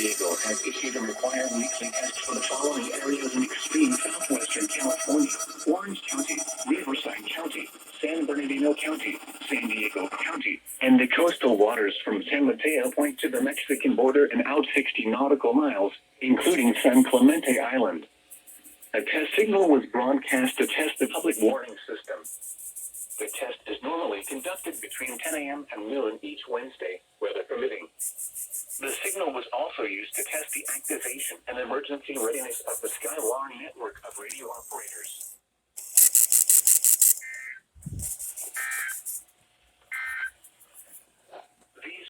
Diego has issued a required weekly test for the following areas in extreme southwestern California: Orange County, Riverside County, San Bernardino County, San Diego County, and the coastal waters from San Mateo Point to the Mexican border and out 60 nautical miles, including San Clemente Island. A test signal was broadcast to test the public warning system. The test is normally conducted between 10 a.m. and noon each Wednesday, weather permitting. The signal was also used to test the activation and emergency readiness of the Skylar network of radio operators.